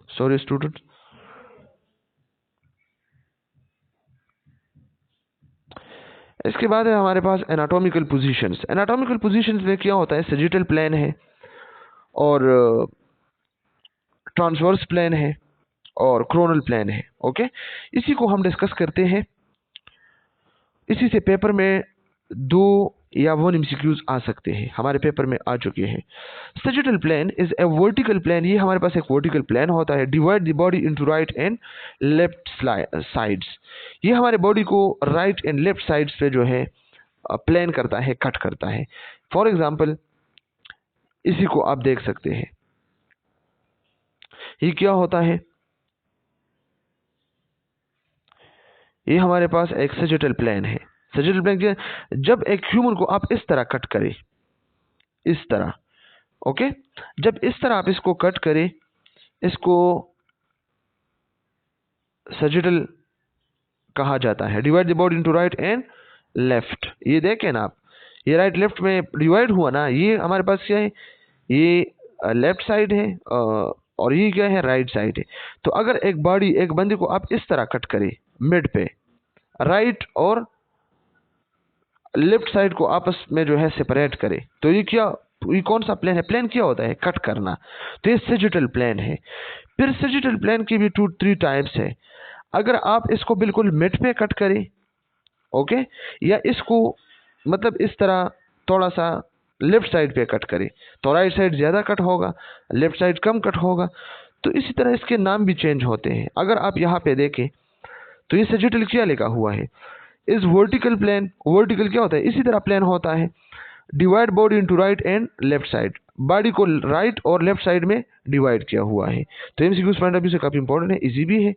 सॉरी स्टूडेंट, इसके बाद है हमारे पास एनाटॉमिकल पोजीशंस। एनाटॉमिकल पोजीशंस में क्या होता है? सजिटल प्लेन है, और ट्रांसवर्स प्लेन है, और क्रोनल प्लेन है। ओके, इसी को हम डिस्कस करते हैं। इसी से पेपर में 2 या 1 एमसीक्यूज आ सकते हैं, हमारे पेपर में आ चुके हैं। Sagittal plane is a vertical plane, ये हमारे पास एक वर्टिकल प्लेन होता है। Divide the body into right and left sides, ये हमारे बॉडी को राइट एंड लेफ्ट साइड्स पे जो है प्लेन करता है, कट करता है। फॉर एग्जाम्पल, इसी को आप देख सकते हैं, ये क्या होता है? ये हमारे पास एक सजिटल प्लेन है। सजिटल प्लेन क्या? जब एक ह्यूमन को आप इस तरह कट करें, इस तरह, ओके, जब इस तरह आप इसको कट करें, इसको सजिटल कहा जाता है। Divide the body into right and left, ये देखें ना आप, ये राइट लेफ्ट में डिवाइड हुआ ना, ये हमारे पास क्या है? ये लेफ्ट साइड है, और ये क्या है? राइट साइड है। तो अगर एक बॉडी, एक बंदे को आप इस तरह कट करें मिड पे, राइट और लेफ्ट साइड को आपस में जो है सेपरेट करें, तो ये क्या, ये कौन सा प्लेन है? प्लेन क्या होता है? कट करना। तो ये सजिटल प्लेन है। फिर सजिटल प्लेन की भी 2-3 टाइप्स है। अगर आप इसको बिल्कुल मिड पे कट करें, ओके, या इसको मतलब इस तरह थोड़ा सा लेफ्ट साइड पे कट करें, तो राइट साइड ज्यादा कट होगा, लेफ्ट साइड कम कट होगा। तो इसी तरह इसके नाम भी चेंज होते हैं। अगर आप यहाँ पे देखें, तो ये सजिटल क्या लिखा हुआ है? इस वर्टिकल प्लेन, वर्टिकल क्या होता है? इसी तरह प्लेन होता है। Divide body into right and left side, body को राइट और लेफ्ट साइड में डिवाइड किया हुआ है। तो एमसीक्यू पॉइंट ऑफ व्यू से काफी इंपॉर्टेंट है, इजी भी है।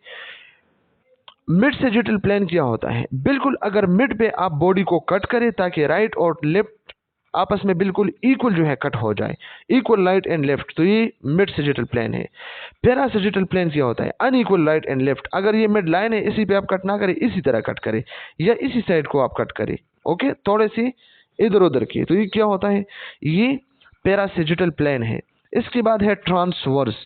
मिड सेजिटल प्लेन क्या होता है? बिल्कुल अगर मिड पे आप बॉडी को कट करें ताकि राइट और लेफ्ट आपस में बिल्कुल इक्वल जो है कट हो जाए, इक्वल राइट एंड लेफ्ट, तो ये मिड सेजिटल प्लेन है। पैरा सेजिटल प्लेन क्या होता है? Unequal right and left. अगर ये मिड लाइन है इसी पे आप कट ना करें, इसी तरह कट करें या इसी साइड को आप कट करें, ओके, थोड़े से इधर उधर की, तो ये क्या होता है? ये पैरा सेजिटल प्लेन है। इसके बाद है ट्रांसवर्स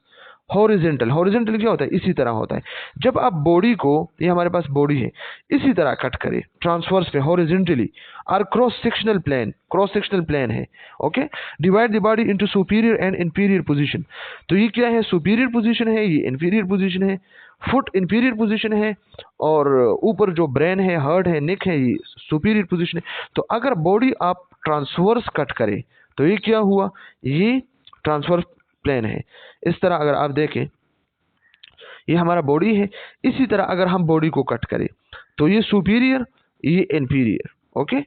हॉरिजेंटल। हॉरिजेंटल क्या होता है? इसी तरह होता है। जब आप बॉडी को, ये हमारे पास बॉडी है, इसी तरह कट करें ट्रांसवर्स पे हॉरिजेंटली, और cross sectional plane, cross sectional plane है, okay. Divide the body into superior and inferior position. तो ये क्या है? सुपीरियर पोजीशन है, ये इंफीरियर पोजीशन है। फुट इंफीरियर पोजीशन है और ऊपर जो ब्रेन है, हार्ट है, नेक है, ये सुपीरियर पोजीशन है। तो अगर बॉडी आप ट्रांसवर्स कट करें तो ये क्या हुआ? ये ट्रांसवर्स प्लेन है। इस तरह अगर आप देखें, ये हमारा बॉडी है, इसी तरह अगर हम बॉडी को कट करें तो ये सुपीरियर, ये इंफीरियर, ओके।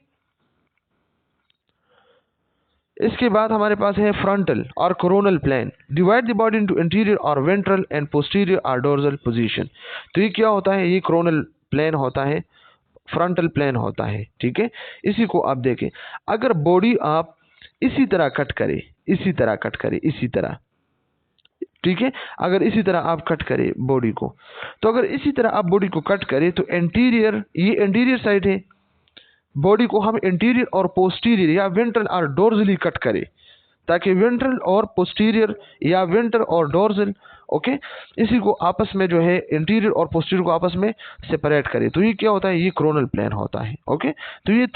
इसके बाद हमारे पास है फ्रंटल और coronal plane. Divide the body into interior और वेंट्रल एंड पोस्टीरियर और डोर्सल पोजीशन। तो ये क्या होता है? ये कोरोनल प्लेन होता है, फ्रंटल प्लेन होता है, ठीक है। इसी को आप देखें, अगर बॉडी आप इसी तरह कट करें, इसी तरह कट करें, इसी तरह, ठीक है, अगर इसी तरह आप कट करें बॉडी को, तो अगर इसी तरह आप बॉडी को कट करें तो एंटीरियर, ये एंटीरियर साइड है, बॉडी को हम इंटीरियर और पोस्टीरियर या वेंट्रल और डोर्जली कट करें ताकि वेंट्रल और पोस्टीरियर या वेंट्रल और डोर्जल, ओके, इसी को आपस में जो है इंटीरियर और पोस्टीरियर को आपस में सेपरेट करें। तो ये क्या होता है? ये क्रोनल प्लेन होता है, ओके। तो ये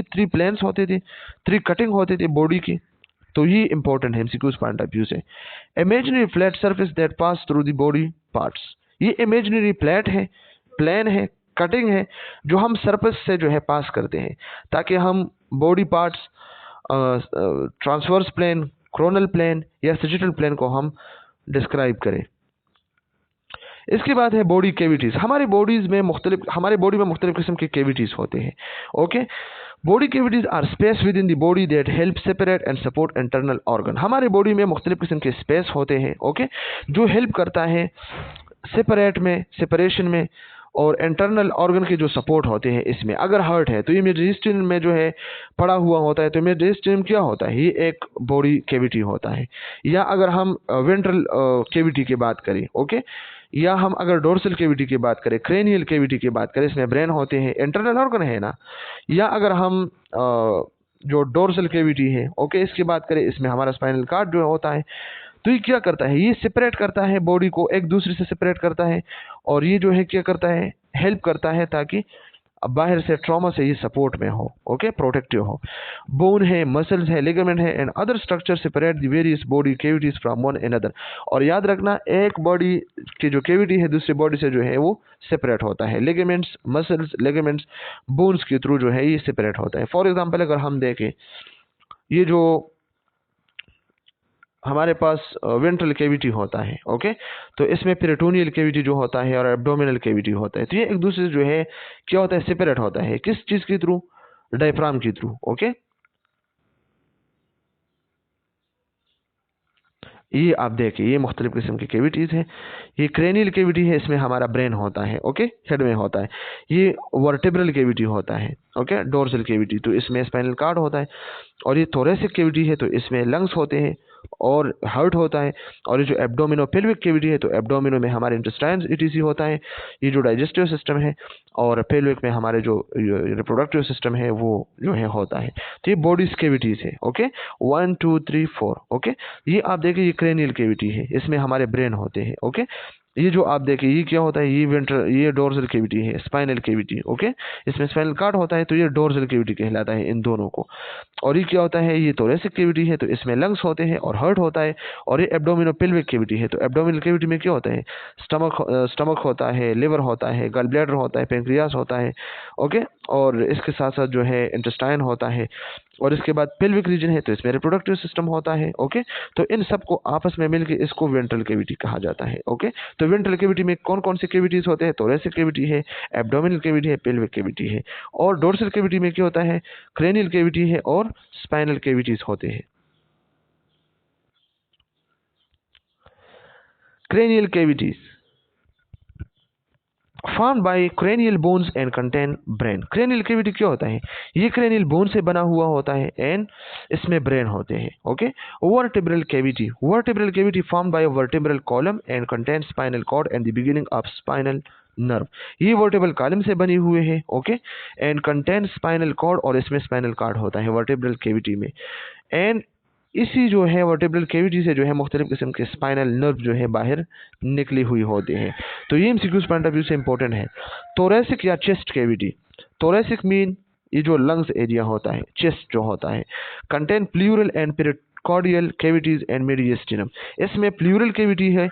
थ्री प्लेन्स होते थे, थ्री कटिंग होते थे बॉडी की। तो ये इंपॉर्टेंट है एमसीक्यूज पॉइंट ऑफ व्यू से। Imaginary flat surface that pass through the body parts. ये इमेजिनरी फ्लैट है, प्लेन है, कटिंग है, जो हम सरफेस से जो है पास करते हैं ताकि हम body parts, transverse plane, coronal plane या सेजिटल प्लेन को हम डिस्क्राइब करें। इसके बाद है बॉडी कैविटीज। हमारे बॉडी में मुख्तलिफ किस्म के कैविटीज होते हैं, okay. Body cavities are space with in the body that help separate and support internal organ. हमारे बॉडी में मुख्तलिफ किस्म के स्पेस होते हैं, ओके, जो हेल्प करता है सेपरेशन में और इंटरनल ऑर्गन के जो सपोर्ट होते हैं इसमें। अगर हार्ट है तो ये मेडिस्टिन में जो है पड़ा हुआ होता है, तो मेडिस्टिन क्या होता है? ये एक बॉडी कैविटी होता है। या अगर हम वेंट्रल कैविटी की बात करें, ओके, या हम अगर डोर्सल कैविटी की बात करें, क्रेनियल कैविटी की बात करें, इसमें ब्रेन होते हैं, इंटरनल ऑर्गन है ना। या अगर हम जो डोर्सल कैविटी है, ओके, इसकी बात करें, इसमें हमारा स्पाइनल कार्ड जो होता है। तो ये क्या करता है? ये सेपरेट करता है बॉडी को, एक दूसरे से सेपरेट करता है, और ये जो है क्या करता है? हेल्प करता है ताकि अब बाहर से ट्रॉमा से ये सपोर्ट में हो, ओके, प्रोटेक्टिव हो। बोन है, मसल्स है, लिगामेंट है and other structure separate the various body cavities from one another. और याद रखना, एक बॉडी की जो कैविटी है दूसरी बॉडी से जो है वो सेपरेट होता है। लिगामेंट्स, मसल्स, लिगामेंट्स, बोन्स के थ्रू जो है ये सेपरेट होता है। फॉर एग्जाम्पल अगर हम देखें, ये जो हमारे पास वेंट्रल कैविटी होता है, ओके, तो इसमें पेरिटोनियल कैविटी जो होता है और एब्डोमिनल कैविटी होता है, तो ये एक दूसरे से जो है क्या होता है? सेपरेट होता है। किस चीज के थ्रू? डायफ्राम के थ्रू, ओके। ये आप देखिए, ये मुख्तलिफ किस्म की कैविटीज है। ये क्रेनियल कैविटी है, इसमें हमारा ब्रेन होता है, ओके, हेड में होता है। ये वर्टेब्रल कैविटी होता है, ओके, डोर्सल कैविटी, तो इसमें स्पाइनल कार्ड होता है। और ये थोरेसिक कैविटी है, तो इसमें लंग्स होते हैं और हार्ट होता है। और ये जो एब्डोमिनो पेल्विक कैविटी है, तो एब्डोमिनो में हमारे इंटेस्टाइन्स ईटीसी होता है, ये जो डाइजेस्टिव सिस्टम है, और पेल्विक में हमारे जो रिप्रोडक्टिव सिस्टम है वो जो है होता है। तो ये बॉडीज कैविटीज है, ओके, 1 2 3 4, ओके। ये आप देखिए, ये क्रेनियल कैविटी है, इसमें हमारे ब्रेन होते हैं, ओके। ये जो आप देखिए, ये क्या होता है? ये डोर्सल कैविटी है, स्पाइनल कैविटी, ओके, इसमें स्पाइनल कार्ड होता है, तो ये डोर्सल कैविटी कहलाता है इन दोनों को। और ये क्या होता है? ये थोरेसिक कैविटी है, तो इसमें लंग्स होते हैं और हार्ट होता है। और ये एब्डोमिनो पेल्विक कैविटी है, तो एब्डोमिनल कैविटी में क्या होता है? स्टमक होता है, लिवर होता है, गल ब्लैडर होता है, पेंक्रियास होता है, ओके। और इसके साथ साथ जो है इंटेस्टाइन होता है। और इसके बाद पेल्विक रीजन है, तो इसमें रिप्रोडक्टिव सिस्टम होता है, ओके। तो इन सबको आपस में मिलकर इसको वेंट्रल कैविटी कहा जाता है, ओके। तो वेंट्रल कैविटी में कौन कौन सी कैविटीज होते हैं? थोरेसिक कैविटी है, एब्डोमिनल कैविटी है, पेल्विक कैविटी है। और डोर्सल कैविटी में क्या होता है? क्रेनियल कैविटी है और स्पाइनल कैविटीज होते हैं। Cranial cavities, formed by cranial bones and contain brain। cranial cavity क्या होता है? ये cranial bone से बना हुआ होता है and इसमें brain होते हैं। Okay. vertebral cavity formed by a vertebral column and contains spinal cord and the beginning of spinal nerve। ये वर्टेब्रल कॉलम से बनी हुए हैं। Okay. And contain spinal cord, और इसमें स्पाइनल कॉर्ड होता है वर्टेब्रल कैविटी में। एंड इसी जो है वर्टेब्रल कैविटी से जो है मुख्तलिफ किस्म के स्पाइनल नर्व जो है बाहर निकली हुई होते हैं। तो ये एमसीक्यूज पॉइंट ऑफ व्यू से इंपॉर्टेंट है। थोरेसिक या चेस्ट कैविटी। थोरेसिक मीन ये जो लंग्स एरिया होता है, चेस्ट जो होता है। Contain pleural and pericardial cavities and mediastinum. इसमें प्लूरल कैविटी है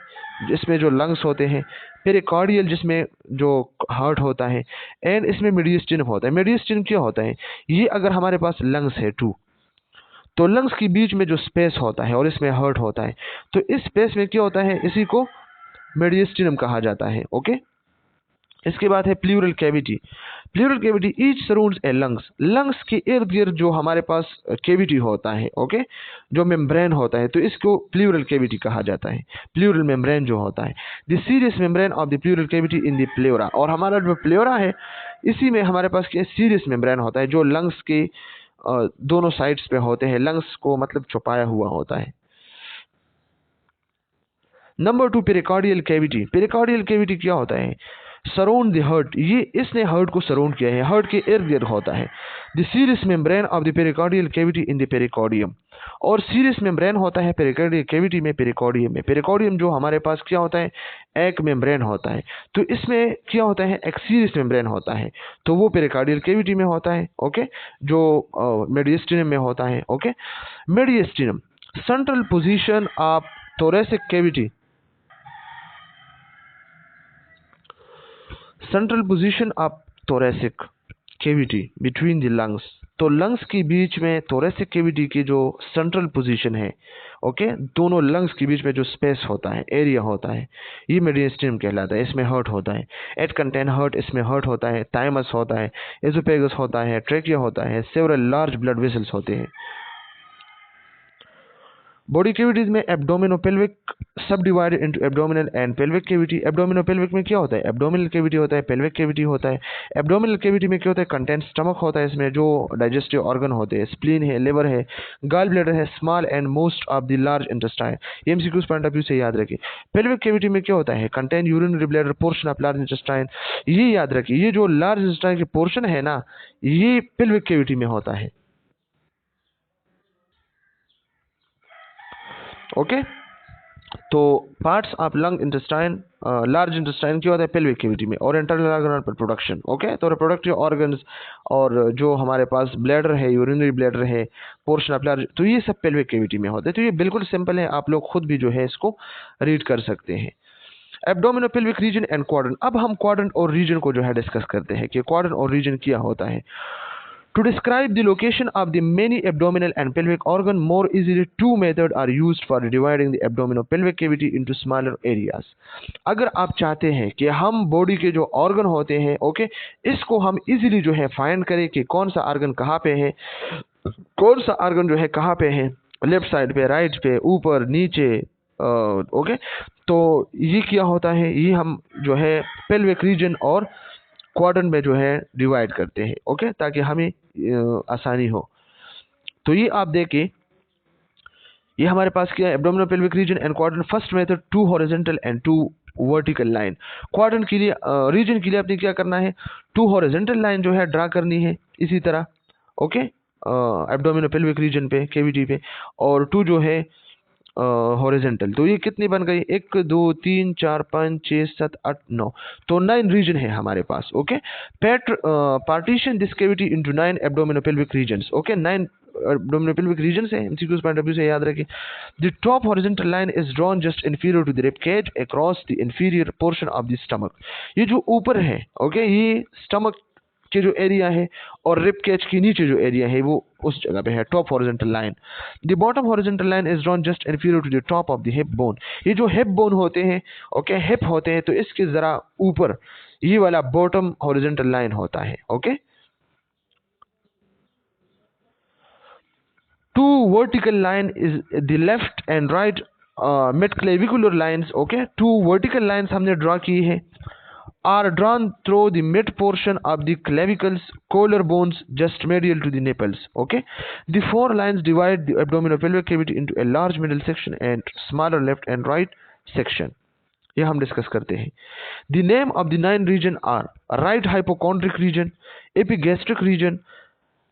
जिसमें जो लंग्स होते हैं, पेरिकार्डियल जिसमें जो हार्ट होता है, एंड इसमें मेडियस्टिनम होता है। मेडियस्टिनम क्या होता है? ये अगर हमारे पास लंग्स है टू, तो लंग्स के बीच में जो स्पेस होता है और इसमें हार्ट होता है, तो इस स्पेस में क्या होता है? इसी को मेडियस्टिनम कहा जाता है। ओके। इसके बाद है pleural cavity. Pleural cavity each surrounds a lungs. Lungs के इर्द गिर्द जो हमारे पास कैविटी होता है, ओके, जो मेम्ब्रेन होता है, तो इसको प्लूरल कैविटी कहा जाता है। प्लूरल मेम्ब्रेन जो होता है, the serous membrane of the pleural cavity in the pleura. और हमारा जो प्लेरा है, इसी में हमारे पास क्या सीरियस मेम्ब्रेन होता है जो लंग्स के दोनों साइड्स पे होते हैं। लंग्स को मतलब छुपाया हुआ होता है। Number 2, pericardial cavity. Pericardial cavity क्या होता है? Surround the heart. ये इसने हार्ट को सराउंड किया है, हार्ट के इर्द गिर्द होता है। The serous membrane of the pericardial cavity in the pericardium. और सीरियस मेम्ब्रेन होता है पेरिकार्डियल कैविटी में, पेरिकार्डियम में। पेरिकार्डियम जो हमारे पास क्या होता है? एक मेम्ब्रेन होता है। तो इसमें क्या होता है? एक सीरियस मेम्ब्रेन होता है, तो वो पेरिकार्डियल कैविटी में होता है। ओके। जो मेडियस्टिनम में होता है। Okay. Mediastinum central position of thoracic cavity. Central position of thoracic cavity between the lungs. तो लंग्स के बीच में थोरेसिक कैविटी की जो सेंट्रल पोजीशन है, ओके, दोनों लंग्स के बीच में जो स्पेस होता है, एरिया होता है, ये मेडियस्टिनम कहलाता है। इसमें हार्ट होता है। एट कंटेन हार्ट, इसमें हार्ट होता है, थाइमस होता है, एसोफेगस होता है, ट्रेकिया होता है, सेवरल लार्ज ब्लड वेसल्स होते हैं। बॉडी कैविटीज में abdominopelvic subdivided into abdominal and pelvic cavity. Abdominopelvic में क्या होता है? एब्डोमिनल कैविटी होता है, पेल्विक कैविटी होता है। एब्डोमिनल कैविटी में क्या होता है? कंटेंट स्टमक होता है, इसमें जो डाइजेस्टिव ऑर्गन होते हैं, स्प्लीन है, लिवर है, गॉल ब्लैडर है, small and most of the large intestine. ये एमसीक्यूज पॉइंट ऑफ व्यू से याद रखिए। पेल्विक कैविटी में क्या होता है? Content urinary bladder, portion of large intestine. ये याद रखिए, ये जो लार्ज इंटेस्टाइन के पोर्शन है ना, ये पेल्विक कैविटी में होता है। ओके। तो parts of lung intestine, large intestine क्या होता है? पेल्विक कैविटी में। और इंटरनल ऑर्गन पर प्रोडक्शन। ओके। तो रिप्रोडक्टिव ऑर्गन्स और जो हमारे पास ब्लैडर है, यूरिनरी ब्लैडर है, पोर्शन ऑफ लार्ज, तो ये सब पेल्विक कैविटी में होते हैं। तो ये बिल्कुल सिंपल है, आप लोग खुद भी जो है इसको रीड कर सकते हैं। एब्डोमिनोपेल्विक रीजन एंड क्वाड्रेंट। अब हम क्वाड्रेंट और रीजन को जो है डिस्कस करते हैं कि क्वाड्रेंट और रीजन क्या होता है। To describe the location of the many abdominal and pelvic organ more easily, two methods are used for dividing the abdominopelvic cavity into smaller areas। अगर आप चाहते हैं कि हम बॉडी के जो ऑर्गन होते हैं, ओके, इसको हम इजीली जो है फाइंड करें कि कौन सा ऑर्गन कहाँ पे है, कौन सा ऑर्गन जो है कहाँ पे है, लेफ्ट साइड पे, राइट पे, ऊपर, नीचे, ओके, तो ये क्या होता है? ये हम जो है पेल्विक रीजन और क्वाड्रेंट में जो है डिवाइड करते हैं। ओके, ताकि हमें आसानी हो। तो ये आप देखें, ये हमारे पास क्या है? Abdominopelvic region and quadrant. First method, 2 horizontal and 2 vertical line. Quadrant के लिए, रीजन के लिए आपने क्या करना है? 2 हॉरिजॉन्टल लाइन जो है ड्रा करनी है इसी तरह, ओके, एब्डोमिनोपेल्विक रीजन पे, कैविटी पे, और 2 जो है हॉरिजॉन्टल। तो ये कितनी बन गई? 1 2 3 4 5 6 7 8 9, तो 9 रीजन है हमारे पास। Okay. Partition this cavity into 9 abdominopelvic regions. Okay, 9 abdominopelvic regions है। एमसीक्यूज पॉइंट ऑफ व्यू से याद रखिए। The top horizontal line is drawn just inferior to the rib cage across the inferior portion of the stomach. ये जो ऊपर है, okay, ये stomach के जो एरिया है और रिब केज के नीचे जो एरिया है वो उस जगह पे है, top horizontal line. The bottom horizontal line is drawn just inferior to the top of the hip bone. ये जो हिप बोन होते हैं, ओके, हिप होते हैं, तो इसके जरा ऊपर ये वाला बॉटम हॉरिजॉन्टल लाइन होता है। Okay. 2 vertical line is the left and right mid clavicular lines। Okay, 2 vertical lines हमने ड्रॉ की है are drawn through the mid portion of the clavicles, collarbones just medial to the nipples. Okay, the four lines divide the abdominopelvic cavity into a large middle section and smaller left and right section. ये हम discuss करते हैं. The name of the 9 region are right hypochondric region, epigastric region,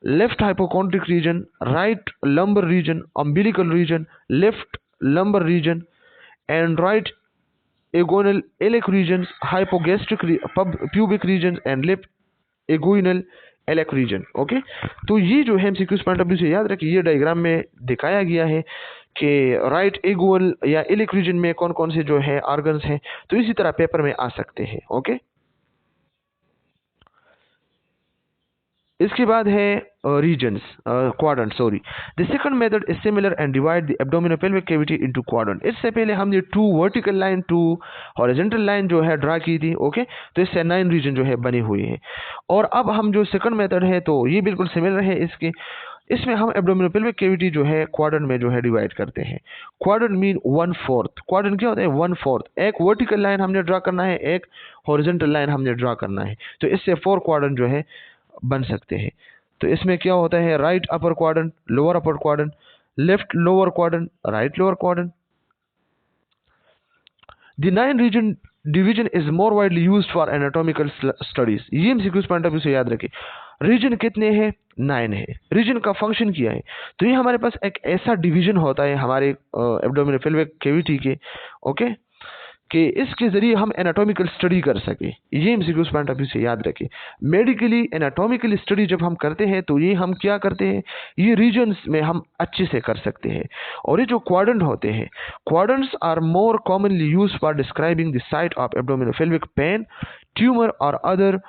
left hypochondric region, right lumbar region, umbilical region, left lumbar region, and right agonal iliac regions, hypogastric pubic regions, and left agonal iliac region. Okay, तो ये जो है MCQs point of view से याद रखिए, ये diagram में दिखाया गया है कि राइट एगोल या इलिक रीजन में कौन कौन से जो है ऑर्गन्स हैं, तो इसी तरह पेपर में आ सकते हैं. ओके, इसके बाद है regions, quadrant, sorry. The second method is similar and divide the abdominopelvic cavity into quadrant. इससे पहले हमने 2 vertical line 2 horizontal line जो है ड्रा की थी. ओके, तो इससे 9 रीजन जो है बनी हुई है. और अब हम जो सेकंड मेथड है तो ये बिल्कुल सिमिलर है इसके. इसमें हम एब्डोमिनोपेल्विक कैविटी जो है क्वाड्रेंट में जो है डिवाइड करते हैं. Quadrant mean 1/4. क्वाड्रेंट क्या होता है? 1/4. एक वर्टिकल लाइन हमने ड्रा करना है, एक हॉरिजॉन्टल लाइन हमने ड्रा करना है, तो इससे 4 क्वाड्रेंट जो है बन सकते हैं. तो इसमें क्या होता है? Right upper quadrant, lower upper quadrant, left lower quadrant, right lower quadrant. The 9 region division is more widely used for anatomical studies. ये एमसीक्यूज पॉइंट ऑफ व्यू से याद रखिए. रीजन कितने हैं? 9 है. रीजन का फंक्शन क्या है? तो ये हमारे पास एक ऐसा डिवीजन होता है हमारे एब्डोमिनोपेल्विक कैविटी के. ओके, कि इसके जरिए हम एनाटॉमिकल स्टडी कर सके. ये एमसीक्यूज पॉइंट ऑफ व्यू से याद रखें. मेडिकली एनाटॉमिकल स्टडी जब हम करते हैं तो ये हम क्या करते हैं? ये रीजन्स में हम अच्छे से कर सकते हैं. और ये जो क्वाड्रेंट होते हैं, quadrants are more commonly used for describing the site of abdominopelvic pain, tumour और अदर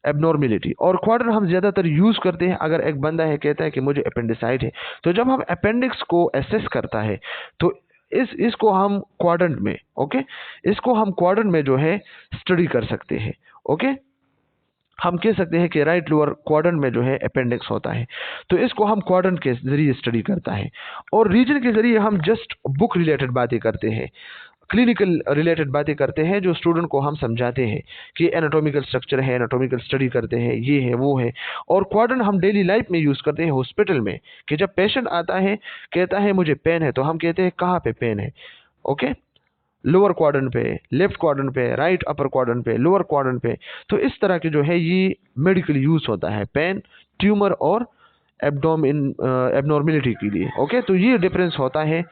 एबनॉर्मेलिटी. और क्वाड्रेंट हम ज्यादातर यूज करते हैं अगर एक बंदा है कहता है कि मुझे अपेंडिसाइट है, तो जब हम अपेंडिक्स को एसेस करता है तो इसको हम क्वाड्रेंट में, ओके, इसको हम क्वाड्रेंट में जो है स्टडी कर सकते हैं. ओके, हम कह सकते हैं कि राइट लोअर क्वाड्रेंट में जो है अपेंडिक्स होता है, तो इसको हम क्वाड्रेंट के जरिए स्टडी करता है. और रीजन के जरिए हम जस्ट बुक रिलेटेड बातें करते हैं, क्लिनिकल रिलेटेड बातें करते हैं, जो स्टूडेंट को हम समझाते हैं कि एनाटॉमिकल स्ट्रक्चर है, एनाटॉमिकल स्टडी करते हैं, ये है वो है. और क्वाड्रेंट हम डेली लाइफ में यूज़ करते हैं हॉस्पिटल में, कि जब पेशेंट आता है कहता है मुझे पेन है, तो हम कहते हैं कहाँ पे पेन है. ओके, लोअर क्वाड्रेंट पे, लेफ्ट क्वाड्रेंट पे, राइट अपर क्वाड्रेंट पे, लोअर क्वाड्रेंट पे. तो इस तरह के जो है ये मेडिकल यूज़ होता है पेन, ट्यूमर और एबनॉर्मेलिटी के लिए. ओके, तो ये डिफरेंस होता है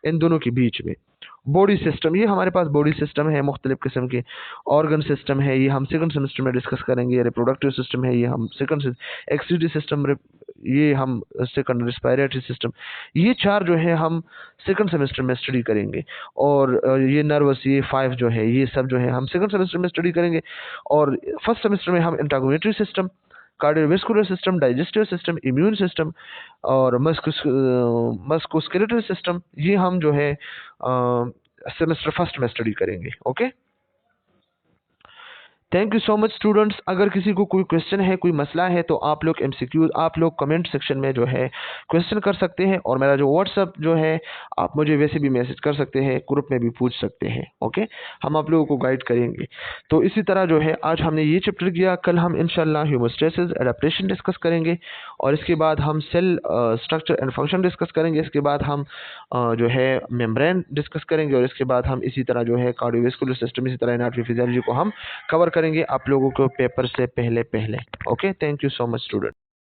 इन दोनों के बीच में. बॉडी सिस्टम, ये हमारे पास बॉडी सिस्टम है, मुख्तलिफ किस्म के ऑर्गन सिस्टम है, ये हम सेकंड सेमेस्टर में डिस्कस करेंगे. रिप्रोडक्टिव सिस्टम है, ये हम सेकंड, एक्सक्रीटरी सिस्टम, ये हम सेकंड, रिस्पायरेटरी सिस्टम, ये 4 जो है हम सेकंड सेमेस्टर में स्टडी करेंगे. और ये नर्वस, ये 5 जो है, ये सब जो है हम सेकंड सेमेस्टर में स्टडी करेंगे. और फर्स्ट सेमेस्टर में हम integumentary system, cardiovascular system, digestive system, immune system और मस्कुस्केलेटल सिस्टम, ये हम जो है सेमेस्टर फर्स्ट में स्टडी करेंगे. Okay, thank you so much students. अगर किसी को कोई क्वेश्चन है, कोई मसला है, तो आप लोग एमसीक्यू, आप लोग कमेंट सेक्शन में जो है क्वेश्चन कर सकते हैं. और मेरा जो व्हाट्सअप जो है, आप मुझे वैसे भी मैसेज कर सकते हैं, ग्रुप में भी पूछ सकते हैं. ओके, हम आप लोगों को गाइड करेंगे. तो इसी तरह जो है आज हमने ये चैप्टर किया. कल हम इंशाल्लाह ह्यूमोस्टेसिस, एडेप्टेशन डिस्कस करेंगे, और इसके बाद हम cell structure and function discuss करेंगे. इसके बाद हम जो है मेम्ब्रेन डिस्कस करेंगे, और इसके बाद हम इसी तरह जो है कार्डियोवेस्कुलर सिस्टम, इसी तरह एनाटॉमी फिजियोलॉजी को हम कवर करेंगे आप लोगों को पेपर से पहले. Okay, thank you so much student.